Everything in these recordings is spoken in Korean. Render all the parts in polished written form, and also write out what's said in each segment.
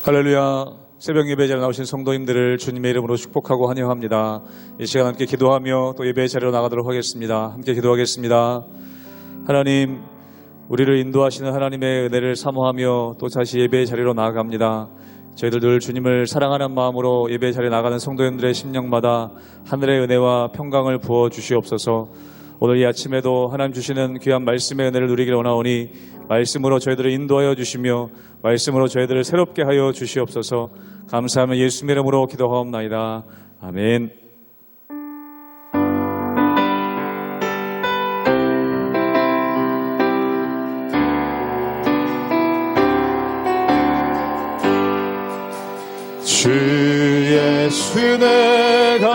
할렐루야. 새벽 예배 자리에 나오신 성도님들을 주님의 이름으로 축복하고 환영합니다. 이 시간 함께 기도하며 또 예배 자리로 나가도록 하겠습니다. 함께 기도하겠습니다. 하나님, 우리를 인도하시는 하나님의 은혜를 사모하며 또 다시 예배 자리로 나아갑니다. 저희들 늘 주님을 사랑하는 마음으로 예배 자리에 나가는 성도님들의 심령마다 하늘의 은혜와 평강을 부어 주시옵소서. 오늘 이 아침에도 하나님 주시는 귀한 말씀의 은혜를 누리길 원하오니 말씀으로 저희들을 인도하여 주시며 말씀으로 저희들을 새롭게 하여 주시옵소서. 감사하며 예수님의 이름으로 기도하옵나이다. 아멘. 주 예수 내가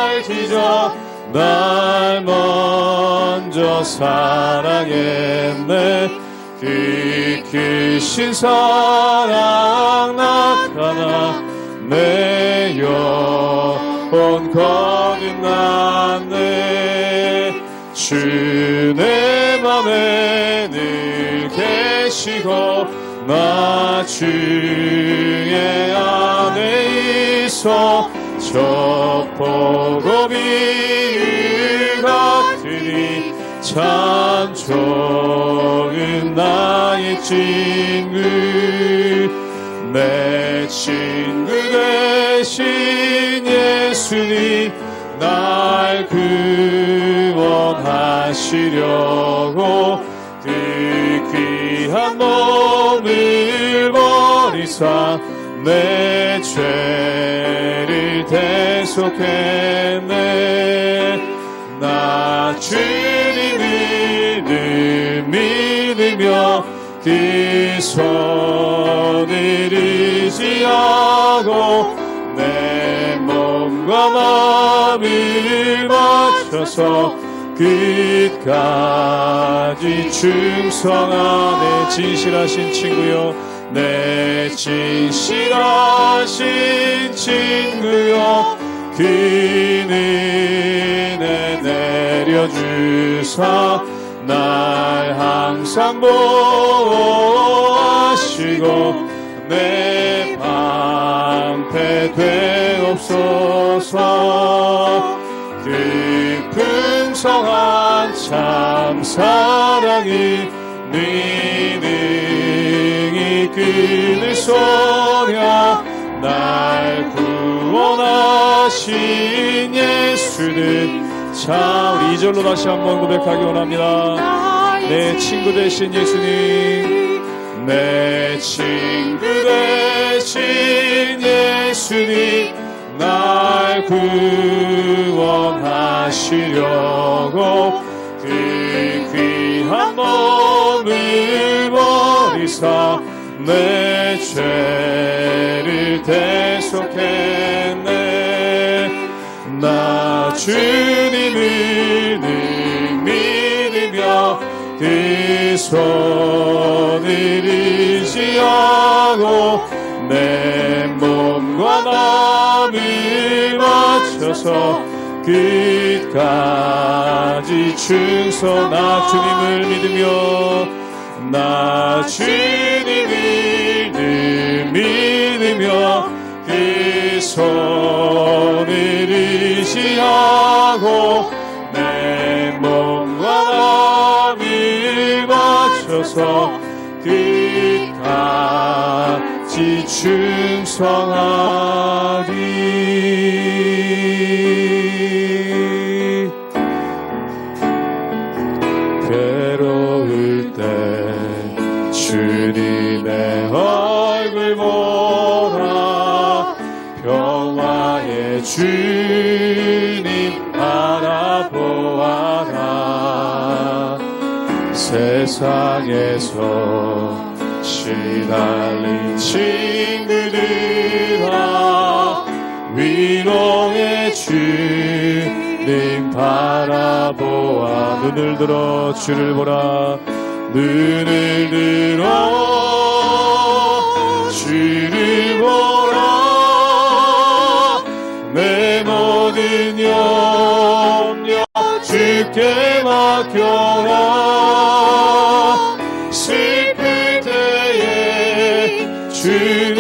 알기자 날 먼저 사랑했네. 그 크신 사랑 나타나 내 영혼 거듭났네. 주 내 맘에 늘 계시고 나 주의 안에 있어 저 복음이 같으니 참 좋은 나의 친구. 내 친구 되신 예수님 날 구원하시려고 그 귀한 몸을 버리사 내 죄를 대속했네. 나 주님을 늘 믿으며 그 손을 의지하고 내 몸과 마음을 맞춰서 끝까지 충성하네. 진실하신 친구여, 내 진실하신 친구여, 그 은혜 내려주사 날 항상 보호하시고 내 방패 되옵소서. 그 풍성한 참 사랑이 네 능히 끊을 소냐. 날 구원하신 예수는 참. 우리 2절로 다시 한번 고백하기 원합니다. 내 친구 되신 예수님, 내 친구 되신 예수님 날 구원하시려고 그 귀한 몸을 버리사 내 죄를 대속했네. 나 주님을 늘 믿으며 그 손을 의지하고 내 몸과 마음을 맞춰서 끝까지 충성. 나 주님을 믿으며 나 주님을 늘 믿으며 그 손을 의지하고 내 몸과 마음을 맞춰서 끝까지 충성하리. 괴로울 때 주님의 얼굴 보라. 평화의 주님 바라보아라. 세상에서 시달린 친구들아 위로의 주님 바라보아. 눈을 들어 주를 보라. 눈을 들어 주를 보라. 내 모든 염려 주께 맡겨라. 슬플 때에 주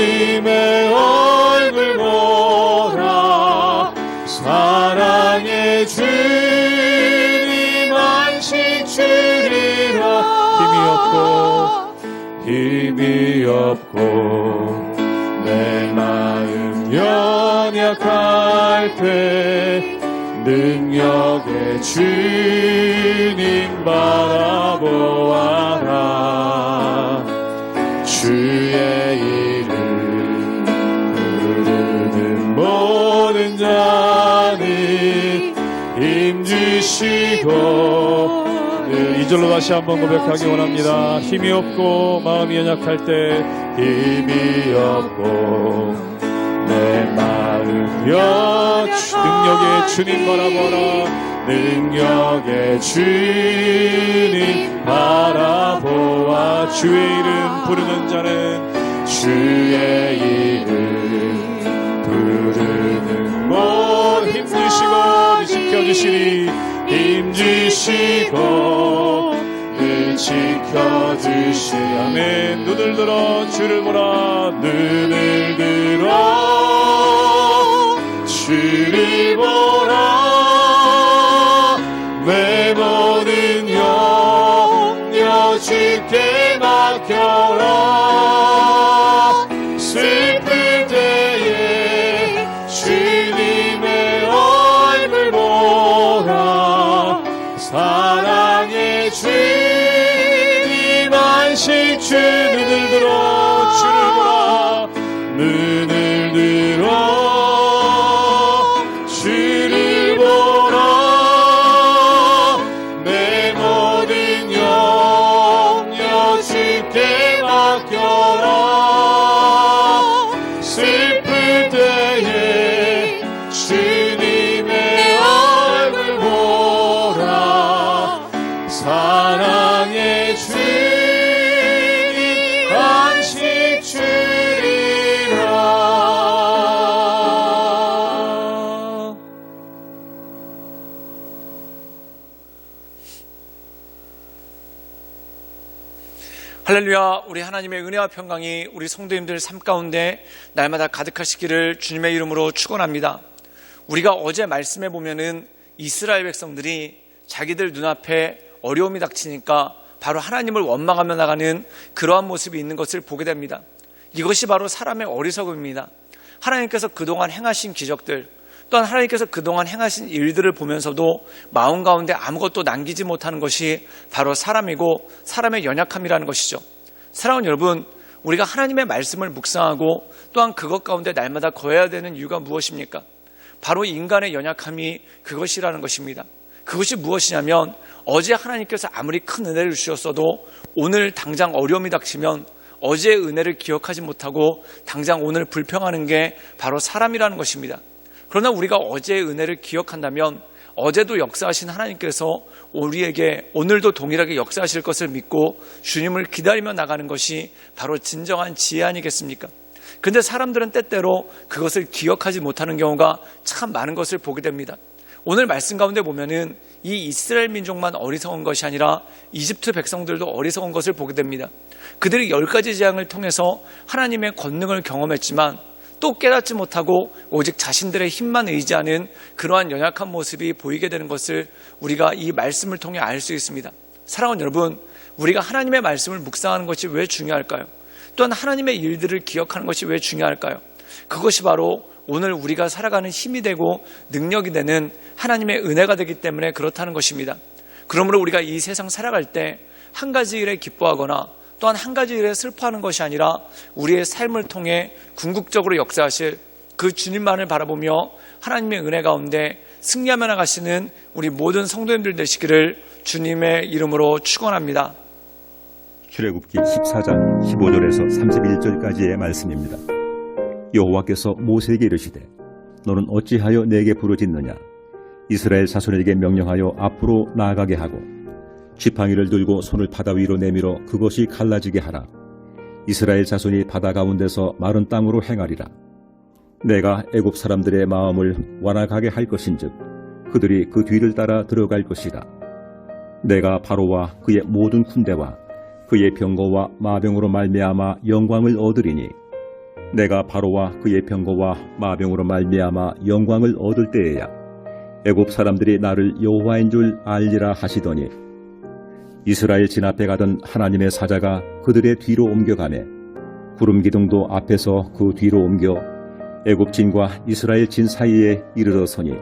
사랑의 주님 안식 주리라. 힘이 없고 내 마음 연약할 때 능력의 주님 바라보아라. 주의 이름 부르는 모든 자는 힘주시고. 이 절로 다시 한번 고백하기 원합니다. 힘이 없고 마음이 연약할 때 힘이 없고 내 마음 능력의 주님 바라보라. 능력의 주님 바라보아. 주의 이름 부르는 자는 주의 이름 부르는 모든 힘주시고 지켜주시리. 힘주시고 늘 지켜주시리. 아멘. 눈을 들어 주를 보라. 눈을 들어 주를 보라. 내 모든 염려 주께 맡겨라. 슬플 때에 주님의 얼굴 보라. 사랑의 주님 안식 주. 눈을 들어 주를 보라. 눈을 들어 주를 보라. 내 모든 염려 주께 맡겨라. 슬플 때에 주님의 얼굴 보라. 사랑의 주님 안식 주리라. 할렐루야. 우리 하나님의 은혜와 평강이 우리 성도님들 삶 가운데 날마다 가득하시기를 주님의 이름으로 축원합니다. 우리가 어제 말씀해 보면은 이스라엘 백성들이 자기들 눈앞에 어려움이 닥치니까 바로 하나님을 원망하며 나가는 그러한 모습이 있는 것을 보게 됩니다. 이것이 바로 사람의 어리석음입니다. 하나님께서 그동안 행하신 기적들, 또한 하나님께서 그동안 행하신 일들을 보면서도 마음 가운데 아무것도 남기지 못하는 것이 바로 사람이고 사람의 연약함이라는 것이죠. 사랑하는 여러분, 우리가 하나님의 말씀을 묵상하고 또한 그것 가운데 날마다 거해야 되는 이유가 무엇입니까? 바로 인간의 연약함이 그것이라는 것입니다. 그것이 무엇이냐면 어제 하나님께서 아무리 큰 은혜를 주셨어도 오늘 당장 어려움이 닥치면 어제의 은혜를 기억하지 못하고 당장 오늘 불평하는 게 바로 사람이라는 것입니다. 그러나 우리가 어제의 은혜를 기억한다면 어제도 역사하신 하나님께서 우리에게 오늘도 동일하게 역사하실 것을 믿고 주님을 기다리며 나가는 것이 바로 진정한 지혜 아니겠습니까? 근데 사람들은 때때로 그것을 기억하지 못하는 경우가 참 많은 것을 보게 됩니다. 오늘 말씀 가운데 보면은 이 이스라엘 민족만 어리석은 것이 아니라 이집트 백성들도 어리석은 것을 보게 됩니다. 그들이 10가지 재앙을 통해서 하나님의 권능을 경험했지만 또 깨닫지 못하고 오직 자신들의 힘만 의지하는 그러한 연약한 모습이 보이게 되는 것을 우리가 이 말씀을 통해 알 수 있습니다. 사랑하는 여러분, 우리가 하나님의 말씀을 묵상하는 것이 왜 중요할까요? 또한 하나님의 일들을 기억하는 것이 왜 중요할까요? 그것이 바로 오늘 우리가 살아가는 힘이 되고 능력이 되는 하나님의 은혜가 되기 때문에 그렇다는 것입니다. 그러므로 우리가 이 세상 살아갈 때 한 가지 일에 기뻐하거나 또한 한 가지 일에 슬퍼하는 것이 아니라 우리의 삶을 통해 궁극적으로 역사하실 그 주님만을 바라보며 하나님의 은혜 가운데 승리하며 나가시는 우리 모든 성도님들 되시기를 주님의 이름으로 축원합니다. 출애굽기 14장 15절에서 31절까지의 말씀입니다. 여호와께서 모세에게 이르시되 너는 어찌하여 내게 부르짖느냐. 이스라엘 자손에게 명령하여 앞으로 나아가게 하고 지팡이를 들고 손을 바다 위로 내밀어 그것이 갈라지게 하라. 이스라엘 자손이 바다 가운데서 마른 땅으로 행하리라. 내가 애굽 사람들의 마음을 완악하게 할 것인즉 그들이 그 뒤를 따라 들어갈 것이다. 내가 바로와 그의 모든 군대와 그의 병거와 마병으로 말미암아 영광을 얻으리니 내가 바로와 그의 병거와 마병으로 말미암아 영광을 얻을 때에야 애굽 사람들이 나를 여호와인 줄 알리라 하시더니 이스라엘 진 앞에 가던 하나님의 사자가 그들의 뒤로 옮겨가매 구름 기둥도 앞에서 그 뒤로 옮겨 애굽 진과 이스라엘 진 사이에 이르러 서니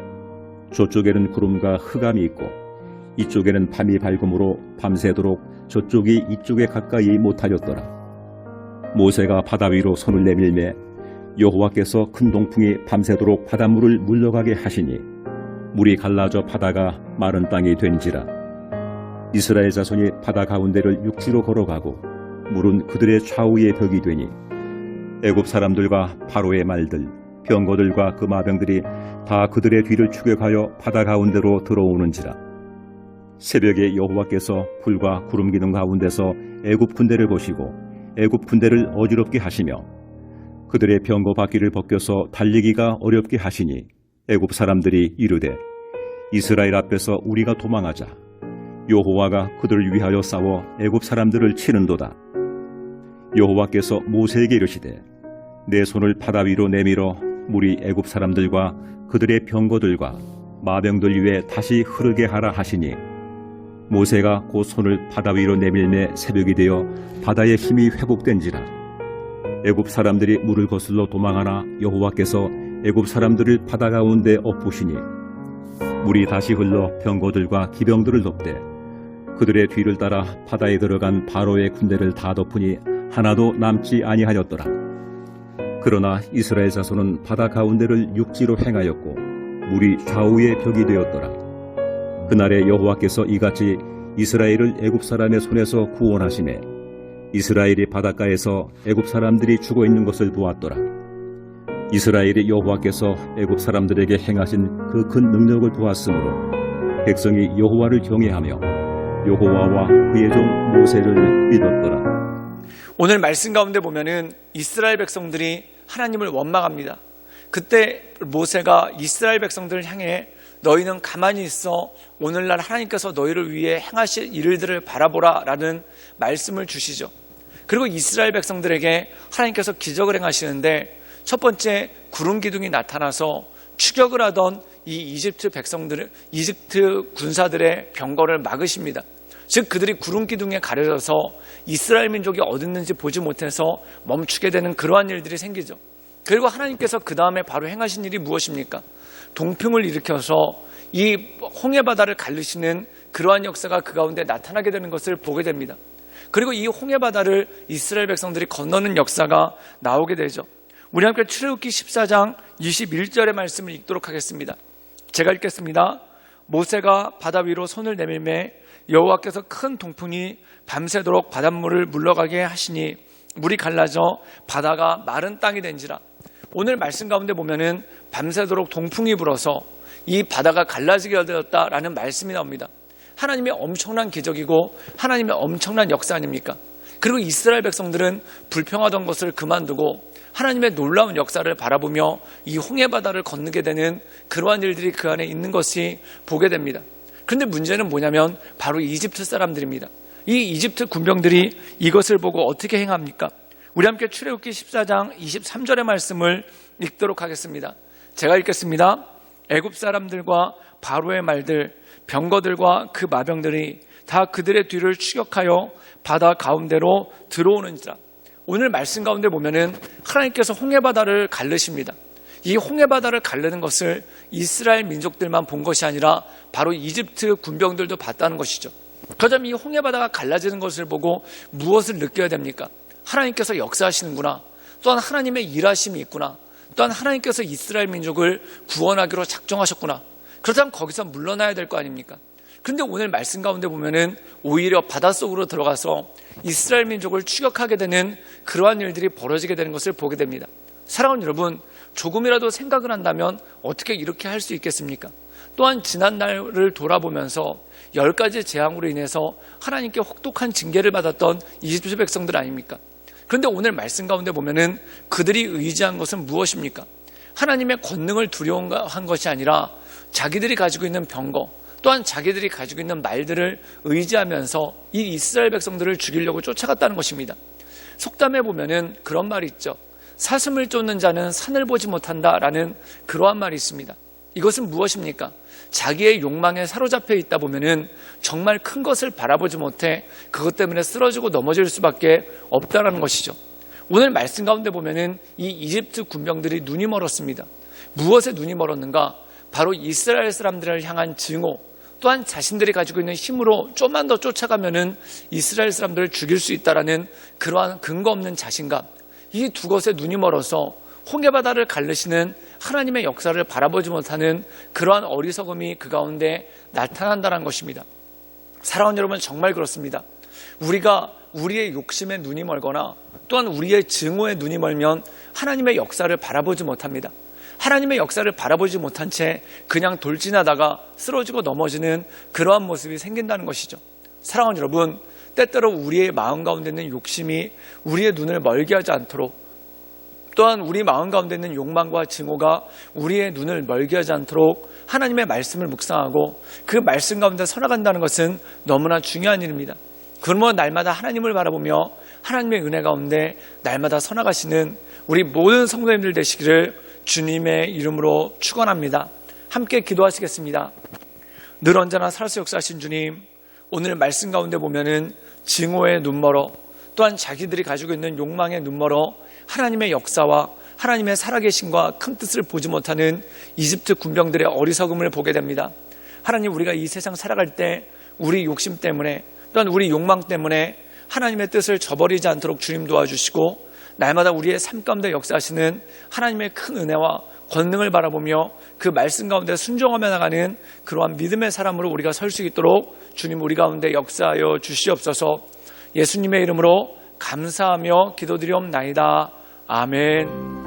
저쪽에는 구름과 흑암이 있고 이쪽에는 밤이 밝음으로 밤새도록 저쪽이 이쪽에 가까이 못하였더라. 모세가 바다 위로 손을 내밀매 여호와께서 큰 동풍이 밤새도록 바닷물을 물러가게 하시니 물이 갈라져 바다가 마른 땅이 된지라. 이스라엘 자손이 바다 가운데를 육지로 걸어가고 물은 그들의 좌우에 벽이 되니 애굽 사람들과 바로의 말들 병거들과 그 마병들이 다 그들의 뒤를 추격하여 바다 가운데로 들어오는지라. 새벽에 여호와께서 불과 구름 기둥 가운데서 애굽 군대를 보시고 애굽 군대를 어지럽게 하시며 그들의 병거 바퀴를 벗겨서 달리기가 어렵게 하시니 애굽 사람들이 이르되 이스라엘 앞에서 우리가 도망하자. 여호와가 그들을 위하여 싸워 애굽 사람들을 치는도다. 여호와께서 모세에게 이르시되 내 손을 바다 위로 내밀어 물이 애굽 사람들과 그들의 병거들과 마병들 위에 다시 흐르게 하라 하시니 모세가 그 손을 바다 위로 내밀매 새벽이 되어 바다의 힘이 회복된지라. 애굽 사람들이 물을 거슬러 도망하나 여호와께서 애굽 사람들을 바다 가운데 엎으시니 물이 다시 흘러 병거들과 기병들을 덮되 그들의 뒤를 따라 바다에 들어간 바로의 군대를 다 덮으니 하나도 남지 아니하였더라. 그러나 이스라엘 자손은 바다 가운데를 육지로 행하였고 물이 좌우의 벽이 되었더라. 그날에 여호와께서 이같이 이스라엘을 애굽 사람의 손에서 구원하시매 이스라엘이 바닷가에서 애굽 사람들이 죽어 있는 것을 보았더라. 이스라엘이 여호와께서 애굽 사람들에게 행하신 그 큰 능력을 보았으므로 백성이 여호와를 경외하며 여호와와 그의 종 모세를 믿었더라. 오늘 말씀 가운데 보면은 이스라엘 백성들이 하나님을 원망합니다. 그때 모세가 이스라엘 백성들을 향해 너희는 가만히 있어 오늘날 하나님께서 너희를 위해 행하실 일들을 바라보라 라는 말씀을 주시죠. 그리고 이스라엘 백성들에게 하나님께서 기적을 행하시는데 첫 번째 구름 기둥이 나타나서 추격을 하던 이 이집트 군사들의 병거를 막으십니다. 즉 그들이 구름 기둥에 가려져서 이스라엘 민족이 어디 있는지 보지 못해서 멈추게 되는 그러한 일들이 생기죠. 그리고 하나님께서 그 다음에 바로 행하신 일이 무엇입니까? 동풍을 일으켜서 이 홍해바다를 가르시는 그러한 역사가 그 가운데 나타나게 되는 것을 보게 됩니다. 그리고 이 홍해바다를 이스라엘 백성들이 건너는 역사가 나오게 되죠. 우리 함께 출애굽기 14장 21절의 말씀을 읽도록 하겠습니다. 제가 읽겠습니다. 모세가 바다 위로 손을 내밀매 여호와께서 큰 동풍이 밤새도록 바닷물을 물러가게 하시니 물이 갈라져 바다가 마른 땅이 된지라. 오늘 말씀 가운데 보면은 밤새도록 동풍이 불어서 이 바다가 갈라지게 되었다라는 말씀이 나옵니다. 하나님의 엄청난 기적이고 하나님의 엄청난 역사 아닙니까? 그리고 이스라엘 백성들은 불평하던 것을 그만두고 하나님의 놀라운 역사를 바라보며 이 홍해바다를 건너게 되는 그러한 일들이 그 안에 있는 것이 보게 됩니다. 그런데 문제는 뭐냐면 바로 이집트 사람들입니다. 이 이집트 군병들이 이것을 보고 어떻게 행합니까? 우리 함께 출애굽기 14장 23절의 말씀을 읽도록 하겠습니다. 제가 읽겠습니다. 애굽 사람들과 바로의 말들, 병거들과 그 마병들이 다 그들의 뒤를 추격하여 바다 가운데로 들어오는지라. 오늘 말씀 가운데 보면은 하나님께서 홍해바다를 갈르십니다. 이 홍해바다를 가르는 것을 이스라엘 민족들만 본 것이 아니라 바로 이집트 군병들도 봤다는 것이죠. 그렇다면 이 홍해바다가 갈라지는 것을 보고 무엇을 느껴야 됩니까? 하나님께서 역사하시는구나. 또한 하나님의 일하심이 있구나. 또한 하나님께서 이스라엘 민족을 구원하기로 작정하셨구나. 그렇다면 거기서 물러나야 될 거 아닙니까? 그런데 오늘 말씀 가운데 보면은 오히려 바닷속으로 들어가서 이스라엘 민족을 추격하게 되는 그러한 일들이 벌어지게 되는 것을 보게 됩니다. 사랑하는 여러분, 조금이라도 생각을 한다면 어떻게 이렇게 할 수 있겠습니까? 또한 지난 날을 돌아보면서 10가지 재앙으로 인해서 하나님께 혹독한 징계를 받았던 이집트 백성들 아닙니까? 그런데 오늘 말씀 가운데 보면은 그들이 의지한 것은 무엇입니까? 하나님의 권능을 두려워한 것이 아니라 자기들이 가지고 있는 병거, 또한 자기들이 가지고 있는 말들을 의지하면서 이 이스라엘 백성들을 죽이려고 쫓아갔다는 것입니다. 속담에 보면은 그런 말이 있죠. 사슴을 쫓는 자는 산을 보지 못한다라는 그러한 말이 있습니다. 이것은 무엇입니까? 자기의 욕망에 사로잡혀 있다 보면은 정말 큰 것을 바라보지 못해 그것 때문에 쓰러지고 넘어질 수밖에 없다라는 것이죠. 오늘 말씀 가운데 보면은 이 이집트 군병들이 눈이 멀었습니다. 무엇에 눈이 멀었는가? 바로 이스라엘 사람들을 향한 증오, 또한 자신들이 가지고 있는 힘으로 좀만 더 쫓아가면은 이스라엘 사람들을 죽일 수 있다라는 그러한 근거 없는 자신감, 이 두 것에 눈이 멀어서 홍해바다를 가르시는 하나님의 역사를 바라보지 못하는 그러한 어리석음이 그 가운데 나타난다는 것입니다. 사랑하는 여러분, 정말 그렇습니다. 우리가 우리의 욕심에 눈이 멀거나 또한 우리의 증오에 눈이 멀면 하나님의 역사를 바라보지 못합니다. 하나님의 역사를 바라보지 못한 채 그냥 돌진하다가 쓰러지고 넘어지는 그러한 모습이 생긴다는 것이죠. 사랑하는 여러분, 때때로 우리의 마음 가운데 있는 욕심이 우리의 눈을 멀게 하지 않도록, 또한 우리 마음 가운데 있는 욕망과 증오가 우리의 눈을 멀게 하지 않도록 하나님의 말씀을 묵상하고 그 말씀 가운데 살아간다는 것은 너무나 중요한 일입니다. 그러면 날마다 하나님을 바라보며 하나님의 은혜 가운데 날마다 서나가시는 우리 모든 성도님들 되시기를 주님의 이름으로 축원합니다. 함께 기도하시겠습니다. 늘 언제나 살아서 역사하신 주님, 오늘 말씀 가운데 보면은 증오의 눈멀어, 또한 자기들이 가지고 있는 욕망의 눈멀어 하나님의 역사와 하나님의 살아계심과 큰 뜻을 보지 못하는 이집트 군병들의 어리석음을 보게 됩니다. 하나님, 우리가 이 세상 살아갈 때 우리 욕심 때문에 또한 우리 욕망 때문에 하나님의 뜻을 저버리지 않도록 주님 도와주시고 날마다 우리의 삶 가운데 역사하시는 하나님의 큰 은혜와 권능을 바라보며 그 말씀 가운데 순종하며 나가는 그러한 믿음의 사람으로 우리가 설 수 있도록 주님 우리 가운데 역사하여 주시옵소서. 예수님의 이름으로 감사하며 기도드리옵나이다. 아멘.